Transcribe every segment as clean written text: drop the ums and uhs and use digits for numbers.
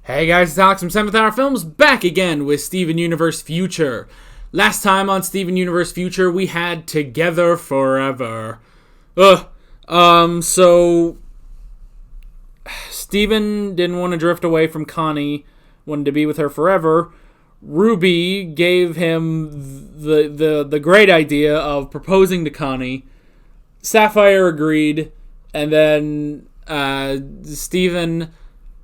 Hey guys, it's Alex from 7th Hour Films, back again with Steven Universe Future. Last time on Steven Universe Future, we had Together Forever. So Steven didn't want to drift away from Connie, wanted to be with her forever. Ruby gave him the great idea of proposing to Connie. Sapphire agreed, and then Steven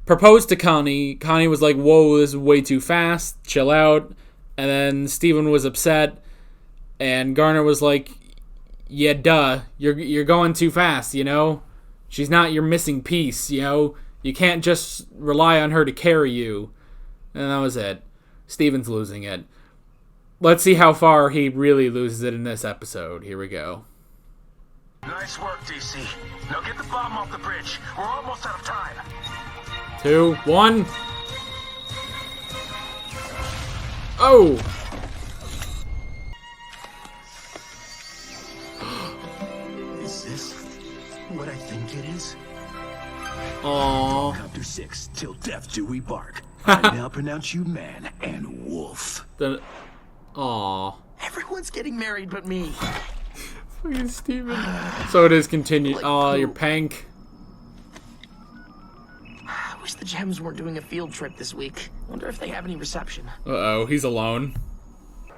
proposed to Connie. Connie was like, whoa, this is way too fast, chill out. And then Steven was upset, and Garner was like, yeah, duh, you're going too fast, you know? She's not your missing piece, you know? You can't just rely on her to carry you. And that was it. Steven's losing it. Let's see how far he really loses it in this episode. Here we go. Nice work, DC. Now get the bomb off the bridge. We're almost out of time. 2, 1. Oh! Is this what I think it is? Aww. Helicopter 6, till death do we bark. I now pronounce you man and wolf. Aww. Everyone's getting married but me. Fucking Steven. So it is continued. Aw, you're Pank. I wish the Gems weren't doing a field trip this week. Wonder if they have any reception. Uh-oh, he's alone.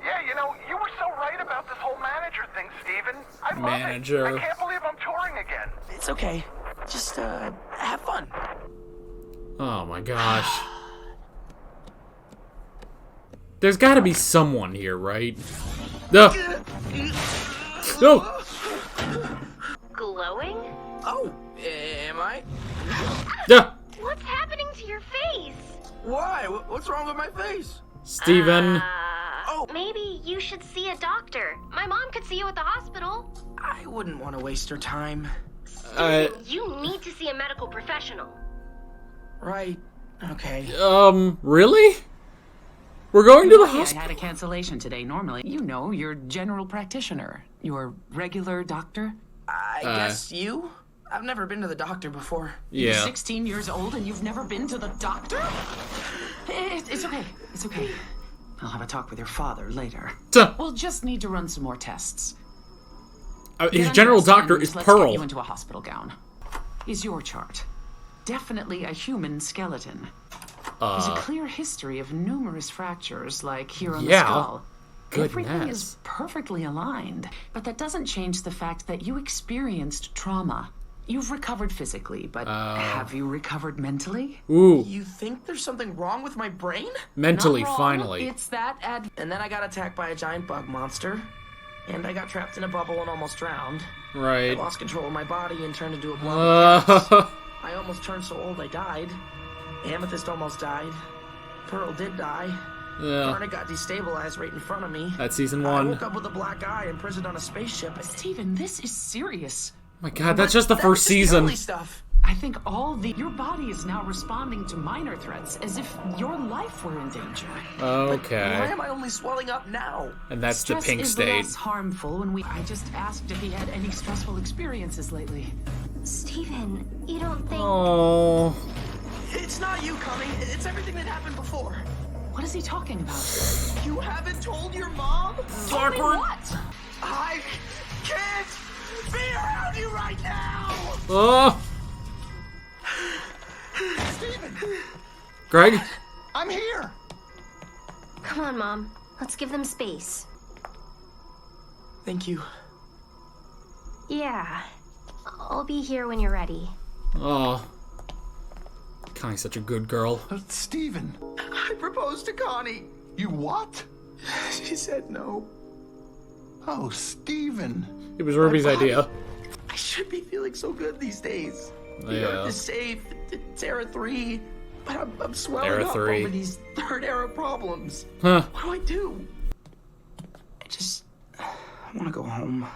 Yeah, you know, you were so right about this whole manager thing, Steven. I love Manager. it. I can't believe I'm touring again. It's okay. Just, have fun. Oh my gosh. There's gotta be someone here, right? No! No! Glowing? Oh, am I? Yeah! What's happening to your face? Why? What's wrong with my face? Steven. Oh. Maybe you should see a doctor. My mom could see you at the hospital. I wouldn't want to waste her time. Steven, you need to see a medical professional. Right. Okay. Really? We're going to the I hospital? had a cancellation today. Normally, you know, your general practitioner, your regular doctor. I guess you? I've never been to the doctor before. You're Yeah. 16 years old and you've never been to the doctor? It's okay. It's okay. I'll have a talk with your father later. We'll just need to run some more tests. His Get general undressed doctor and is let's get Pearl. you into a hospital gown. Is your chart. Definitely a human skeleton. There's a clear history of numerous fractures, like here on the skull. Everything is perfectly aligned, but that doesn't change the fact that you experienced trauma. You've recovered physically, but have you recovered mentally? Ooh, You think there's something wrong with my brain? mentally, Not wrong. finally. It's that And then I got attacked by a giant bug monster. And I got trapped in a bubble and almost drowned. I Right. lost control of my body and turned into a blob of gas. I almost turned so old I died. Amethyst almost died. Pearl did die. Yeah. Garnet got destabilized right in front of me. That's season I 1. woke up with a black eye imprisoned on a spaceship. Steven, this is serious. Oh my god, that's just the That first was just season. early stuff. I think your body is now responding to minor threats as if your life were in danger. Why Okay. am I only swelling up now? And that's the Stress pink is state. less harmful when I just asked if he had any stressful experiences lately. Steven, you don't think... Oh. It's not you, Connie. It's everything that happened before. What is he talking about? You haven't told your mom? Told me what? I can't be around you right now! Oh. Steven, Greg? I'm here. Come on, Mom. Let's give them space. Thank you. Yeah. I'll be here when you're ready. Oh. Connie's such a good girl. Steven, I proposed to Connie. you what? She said no. Oh, Steven. It was Ruby's idea. I should be feeling so good these days. The Yeah. Earth is safe. It's Era 3. But I'm swelling Era up 3. over these third era problems. Huh. What do? I want to go home.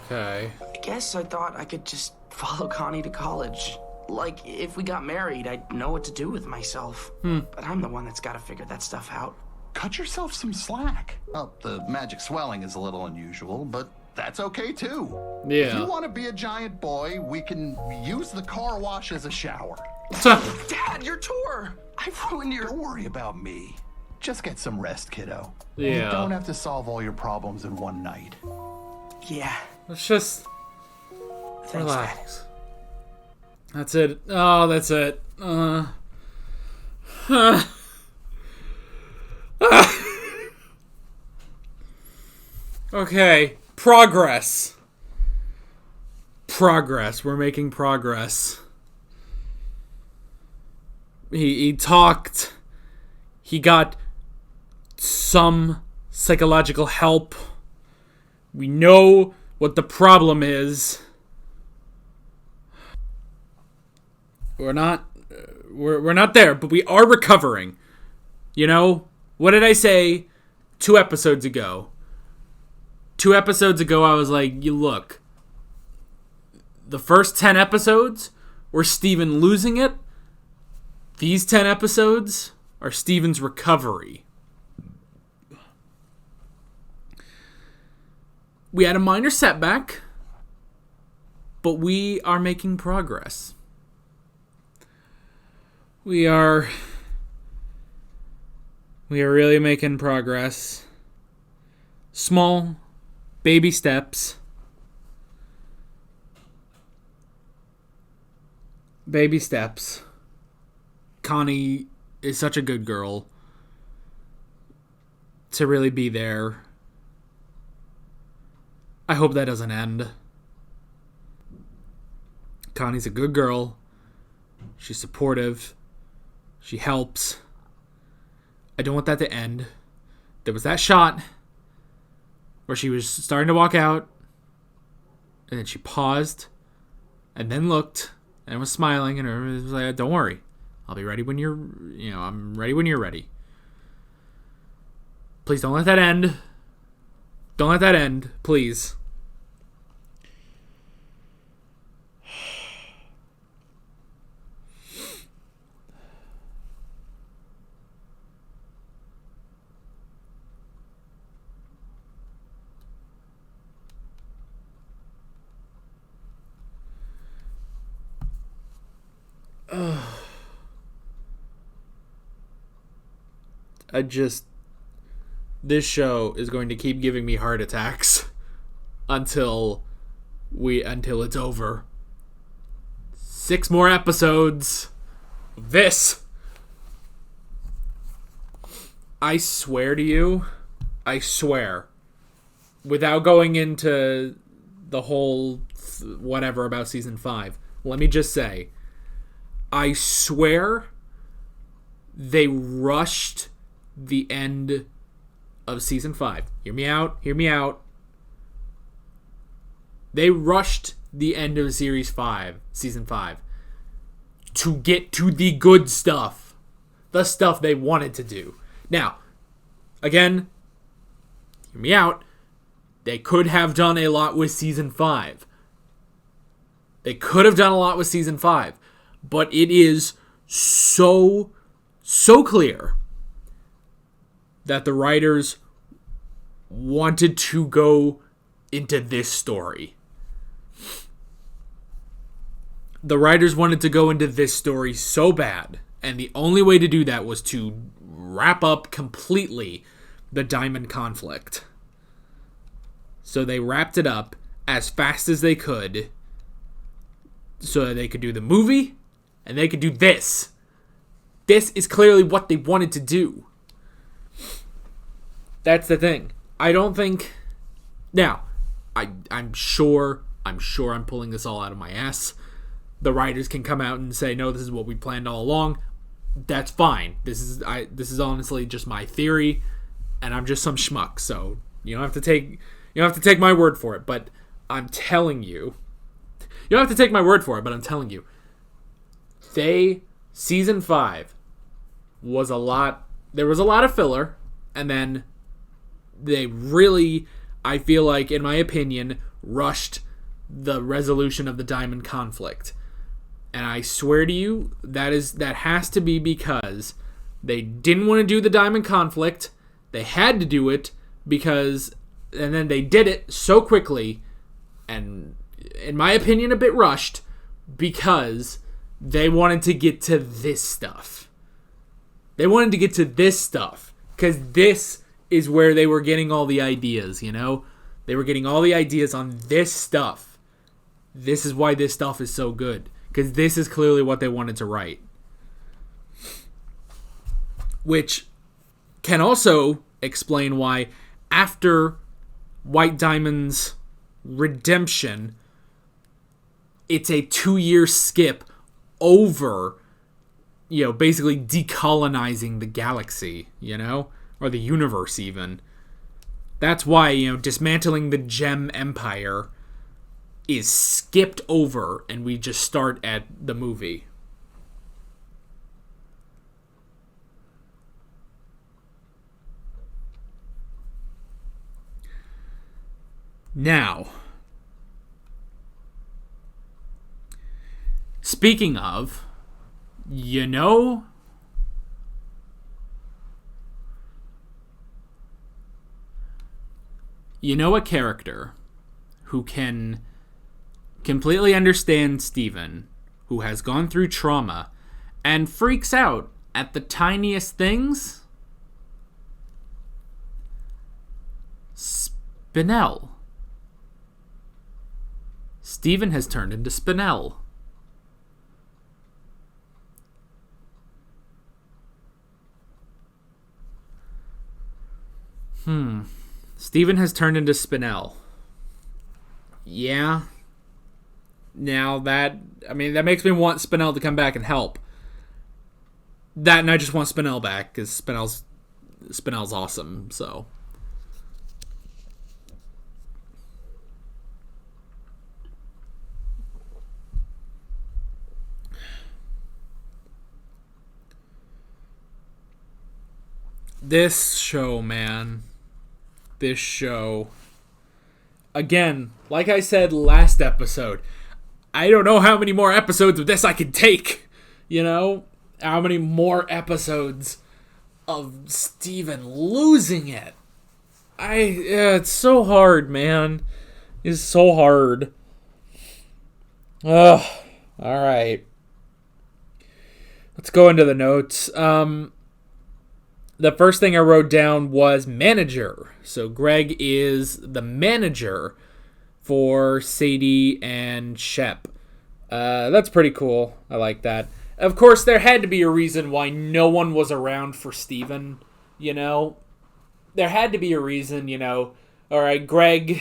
Okay. I guess I thought I could just follow Connie to college. Like, if we got married, I'd know what to do with myself. But I'm the one that's got to figure that stuff out. Cut yourself some slack. Well, the magic swelling is a little unusual, but that's okay too. If Yeah. you want to be a giant boy, we can use the car wash as a shower. Dad, Dad, your tour. I've ruined your... Don't worry about me. Just get some rest, kiddo. Yeah. You don't have to solve all your problems in one night. Yeah. Let's just Thanks, relax. Dad. That's it. Oh, that's it. Okay. Progress. We're making progress. He talked. He got some psychological help. We know what the problem is. We're not there, but we are recovering. You know? What did I say 2 episodes ago? 2 episodes ago, I was like, you look. The first 10 episodes were Steven losing it. These 10 episodes are Steven's recovery. We had a minor setback, but we are making progress. We are really making progress. Small, baby steps. Baby steps. Connie is such a good girl to really be there. I hope that doesn't end. Connie's a good girl. She's supportive. She helps. I don't want that to end. There was that shot where she was starting to walk out, and then she paused, and then looked, and was smiling, and everybody was like, don't worry. I'll be ready when I'm ready when you're ready. Please don't let that end. Don't let that end, please. This show is going to keep giving me heart attacks until it's over. 6 more episodes of this. I swear to you, without going into the whole whatever about season 5, let me just say, I swear they rushed the end of season 5. Hear me out. They rushed the end of season 5, to get to the good stuff. The stuff they wanted to do. Now, again, hear me out. They could have done a lot with season 5. But it is so clear that the writers wanted to go into this story. The writers wanted to go into this story so bad, and the only way to do that was to wrap up completely the Diamond conflict. So they wrapped it up as fast as they could so that they could do the movie and they could do this. This is clearly what they wanted to do. That's the thing. I don't think... Now, I'm sure I'm pulling this all out of my ass. The writers can come out and say, no, this is what we planned all along. That's fine. This is honestly just my theory, and I'm just some schmuck, so you don't have to take my word for it, but I'm telling you. You don't have to take my word for it, but I'm telling you. Season 5 was a lot... There was a lot of filler, and then they really, I feel like, in my opinion, rushed the resolution of the Diamond conflict. And I swear to you, that has to be because they didn't want to do the Diamond conflict. They had to do it because... And then they did it so quickly, and in my opinion, a bit rushed, because They wanted to get to this stuff. Because this is where they were getting all the ideas, you know? They were getting all the ideas on this stuff. This is why this stuff is so good. Because this is clearly what they wanted to write. Which can also explain why after White Diamond's redemption, it's a 2-year skip over, you know, basically decolonizing the galaxy, you know, or the universe even. That's why, you know, dismantling the Gem Empire is skipped over and we just start at the movie. Now, speaking of, you know a character who can completely understand Steven, who has gone through trauma, and freaks out at the tiniest things? Spinel. Steven has turned into Spinel. Steven has turned into Spinel. Yeah. Now that makes me want Spinel to come back and help. That, and I just want Spinel back, because Spinel's awesome, so. This show, man. This show. Again, like I said last episode, I don't know how many more episodes of this I can take. You know? How many more episodes of Steven losing it. It's so hard, man. It's so hard. Ugh. Alright. Let's go into the notes. The first thing I wrote down was manager. So Greg is the manager for Sadie and Shep. That's pretty cool. I like that. Of course, there had to be a reason why no one was around for Steven, you know? There had to be a reason, you know. Alright, Greg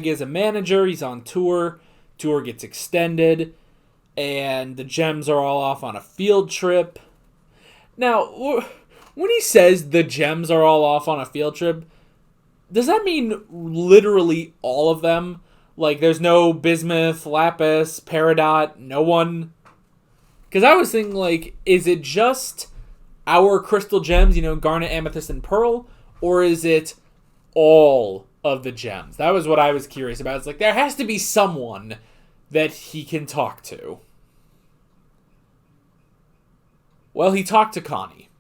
is a manager. He's on tour. Tour gets extended. And the gems are all off on a field trip. Now, when he says the gems are all off on a field trip, does that mean literally all of them? Like, there's no bismuth, lapis, peridot, no one? Because I was thinking, like, is it just our crystal gems, you know, garnet, amethyst, and pearl? Or is it all of the gems? That was what I was curious about. It's like, there has to be someone that he can talk to. Well, he talked to Connie.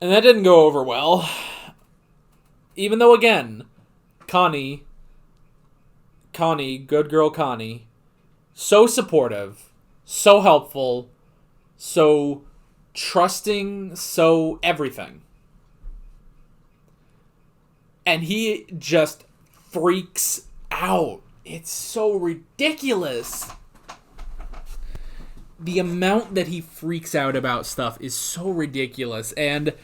And that didn't go over well. Even though, again, Connie, good girl Connie, so supportive, so helpful, so trusting, so everything. And he just freaks out. It's so ridiculous. The amount that he freaks out about stuff is so ridiculous. And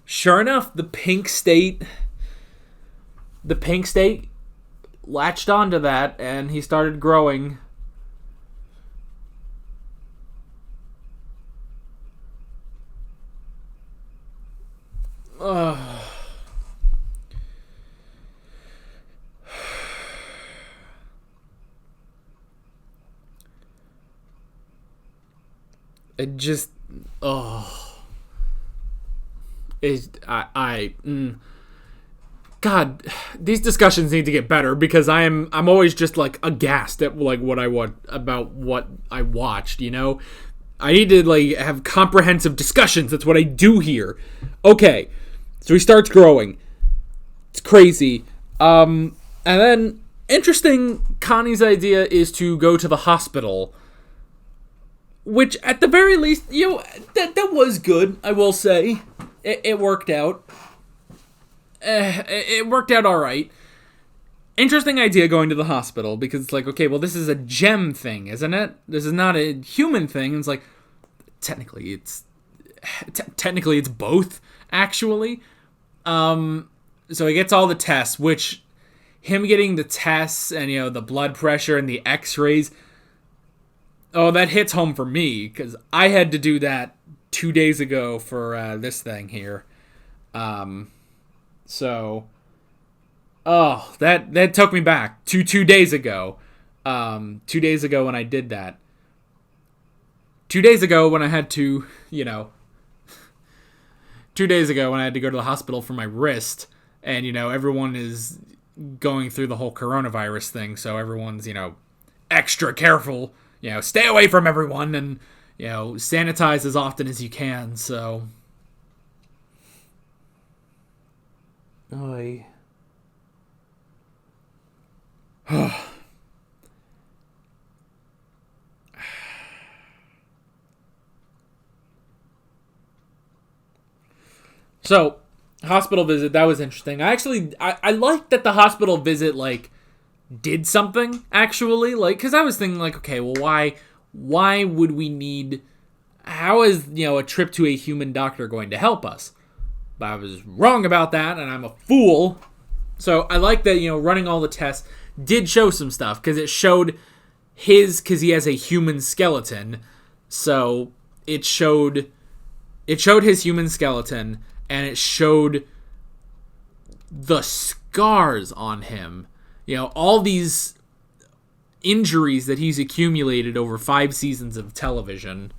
sure enough, the pink state latched onto that, and he started growing. It just, God, these discussions need to get better, because I'm always just like aghast at like what I watched, you know? I need to like have comprehensive discussions. That's what I do here. Okay, so he starts growing. It's crazy. And then, interesting, Connie's idea is to go to the hospital. Which, at the very least, that was good, I will say. It worked out. It worked out alright. Interesting idea going to the hospital, because it's like, okay, well, this is a gem thing, isn't it? This is not a human thing. It's like, technically it's both, actually. So he gets all the tests, which him getting the tests and, the blood pressure and the x-rays, that hits home for me, because I had to do that 2 days ago for this thing here. So, that took me back to 2 days ago. 2 days ago when I did that. 2 days ago when I had to, 2 days ago when I had to go to the hospital for my wrist, and, everyone is going through the whole coronavirus thing, so everyone's, extra careful. Stay away from everyone and, sanitize as often as you can, so. Oy. So, hospital visit, that was interesting. I liked that the hospital visit, did something, actually. Because I was thinking, okay, well, why would we need... How is, a trip to a human doctor going to help us? But I was wrong about that, and I'm a fool. So, I like that, running all the tests did show some stuff, because it showed because he has a human skeleton. So, it showed his human skeleton, and it showed the scars on him. All these injuries that he's accumulated over 5 seasons of television,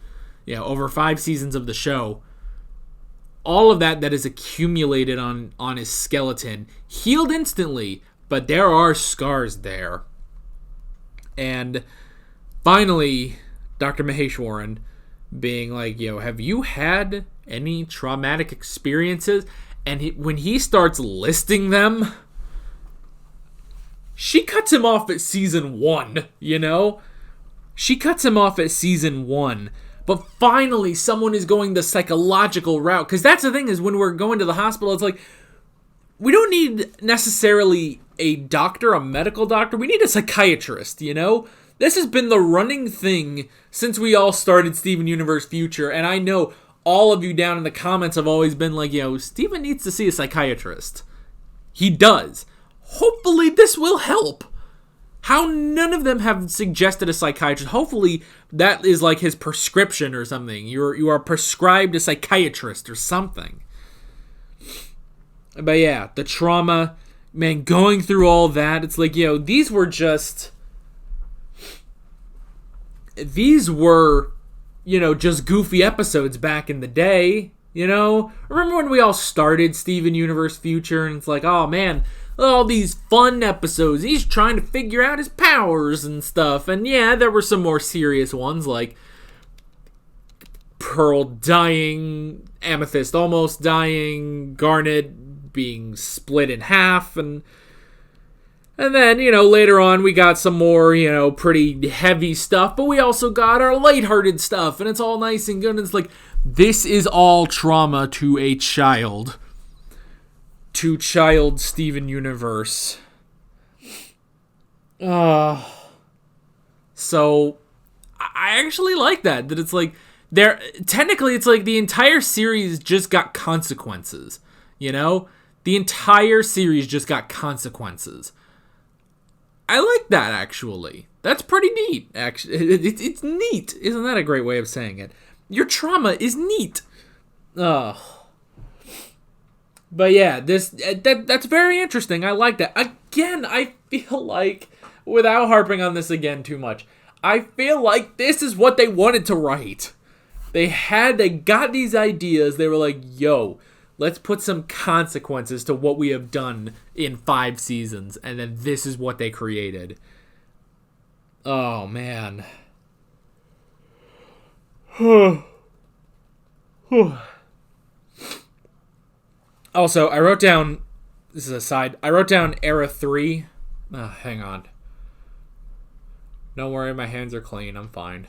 over 5 seasons of the show. All of that is accumulated on his skeleton, healed instantly, but there are scars there. And finally, Dr. Maheshwaran being like, have you had any traumatic experiences? And when he starts listing them, she cuts him off at season 1, She cuts him off at season 1. But finally, someone is going the psychological route. Because that's the thing, is when we're going to the hospital, it's like, we don't need necessarily a doctor, a medical doctor. We need a psychiatrist, This has been the running thing since we all started Steven Universe Future. And I know all of you down in the comments have always been like, Steven needs to see a psychiatrist. He does. Hopefully this will help. How none of them have suggested a psychiatrist. Hopefully that is like his prescription or something. You are prescribed a psychiatrist or something. But yeah, the trauma, man, going through all that, it's like, these were just goofy episodes back in the day, Remember when we all started Steven Universe Future, and it's like, oh man, all these fun episodes, he's trying to figure out his powers and stuff. And yeah, there were some more serious ones, like Pearl dying, Amethyst almost dying, Garnet being split in half, and then, later on we got some more, pretty heavy stuff, but we also got our lighthearted stuff, and it's all nice and good, and it's like, this is all trauma to a child. To child Steven Universe. So, I actually like that it's like, technically it's like the entire series just got consequences, The entire series just got consequences. I like that, actually. That's pretty neat, actually. It's neat. Isn't that a great way of saying it? Your trauma is neat. But yeah, that's very interesting. I like that. Again, I feel like, without harping on this again too much, I feel like this is what they wanted to write. They got these ideas. They were like, yo, let's put some consequences to what we have done in 5 seasons. And then this is what they created. Oh, man. Also, I wrote down this is a side. I wrote down Era 3. Hang on. Don't worry, my hands are clean. I'm fine.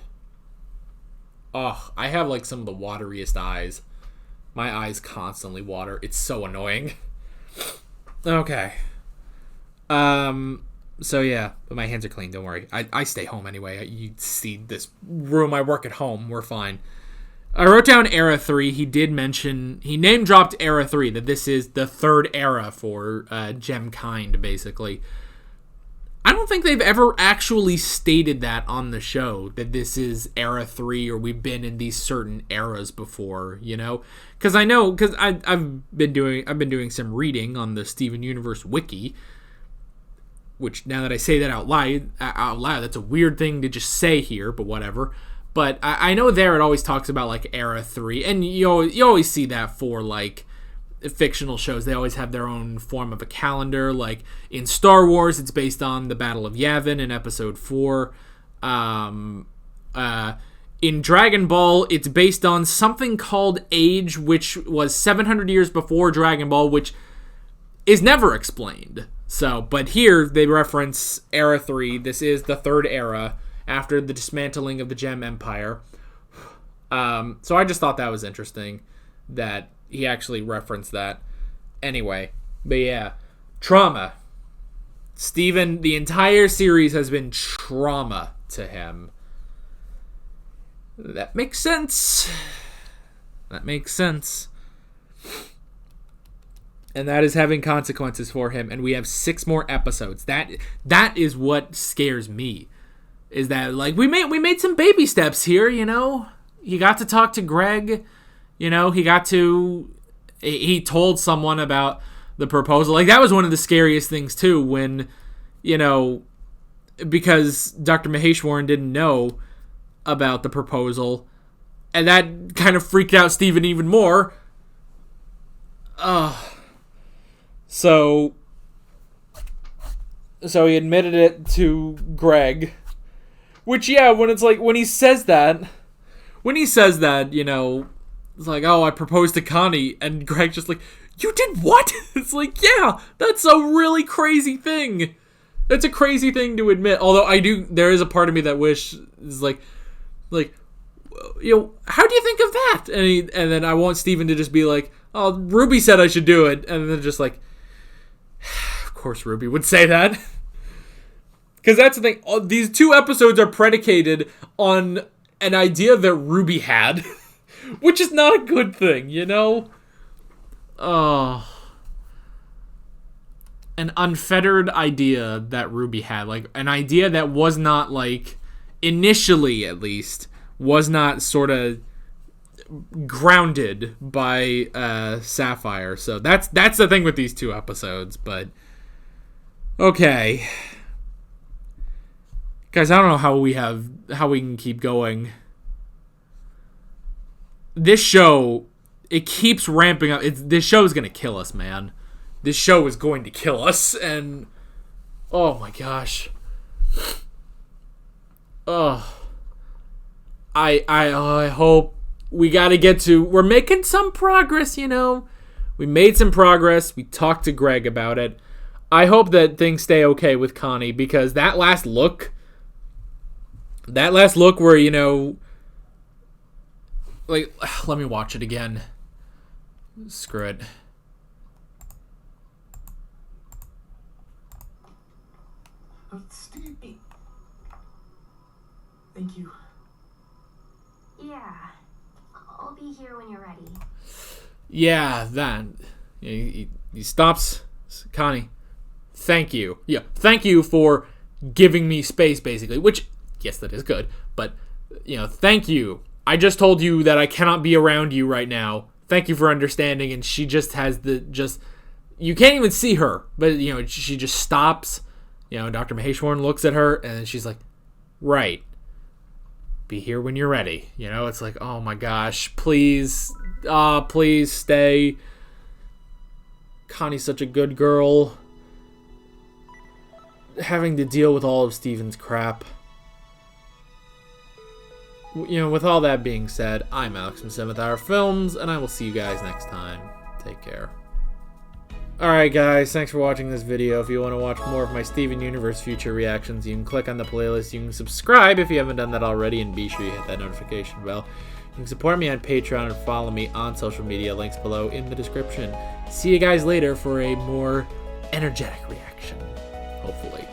Oh, I have like some of the wateriest eyes. My eyes constantly water. It's so annoying. Okay. So yeah, but my hands are clean. Don't worry. I stay home anyway. You see this room. I work at home. We're fine. I wrote down Era 3. He did mention, he name dropped Era 3, that this is the third era for Gem Kind, basically. I don't think they've ever actually stated that on the show, that this is Era 3 or we've been in these certain eras before, you know? Because I've been doing some reading on the Steven Universe wiki, which now that I say that out loud, that's a weird thing to just say here, but whatever. But I know there it always talks about, like, Era 3, and you always see that for, like, fictional shows. They always have their own form of a calendar. Like, in Star Wars, it's based on the Battle of Yavin in Episode 4. In Dragon Ball, it's based on something called Age, which was 700 years before Dragon Ball, which is never explained. So, but here, they reference Era 3. This is the third era, after the dismantling of the Gem Empire. So I just thought that was interesting that he actually referenced that. Anyway, but yeah, trauma. Steven, the entire series has been trauma to him. That makes sense. That makes sense. And that is having consequences for him. And we have 6 more episodes. That is what scares me. Is that, like, we made some baby steps here, you know? He got to talk to Greg, you know? He told someone about the proposal. Like, that was one of the scariest things, too, when, you know, because Dr. Maheshwaran didn't know about the proposal. And that kind of freaked out Steven even more. So he admitted it to Greg. Which, yeah, when he says that, you know, it's like, oh, I proposed to Connie, and Greg's just like, you did what? It's like, yeah, that's a really crazy thing. That's a crazy thing to admit. Although there is a part of me that is like, you know, how do you think of that? And then I want Steven to just be like, oh, Ruby said I should do it. And then just like, of course Ruby would say that. Because that's the thing. These 2 episodes are predicated on an idea that Ruby had, which is not a good thing, you know? Oh. An unfettered idea that Ruby had. Like, an idea that was not, like, initially at least, was not sort of grounded by Sapphire. So that's the thing with these 2 episodes, but okay. Guys, I don't know how we can keep going. This show, it keeps ramping up. This show is going to kill us, man. This show is going to kill us, and oh my gosh. Oh. I hope we got to get to, we're making some progress, you know. We made some progress. We talked to Greg about it. I hope that things stay okay with Connie, because that last look where, you know, like, let me watch it again. Screw it. Steve. Thank you. Yeah. I'll be here when you're ready. Yeah, that. He stops. Connie, thank you. Yeah, thank you for giving me space, basically. Which, yes, that is good. But, you know, thank you. I just told you that I cannot be around you right now. Thank you for understanding. And she just has you can't even see her. But, you know, she just stops. You know, Dr. Maheshwaran looks at her, and then she's like, right. Be here when you're ready. You know, it's like, oh my gosh, please stay. Connie's such a good girl. Having to deal with all of Steven's crap. You know, with all that being said, I'm Alex from 7th Hour Films, and I will see you guys next time. Take care. Alright guys, thanks for watching this video. If you want to watch more of my Steven Universe future reactions, you can click on the playlist. You can subscribe if you haven't done that already, and be sure you hit that notification bell. You can support me on Patreon and follow me on social media. Links below in the description. See you guys later for a more energetic reaction. Hopefully.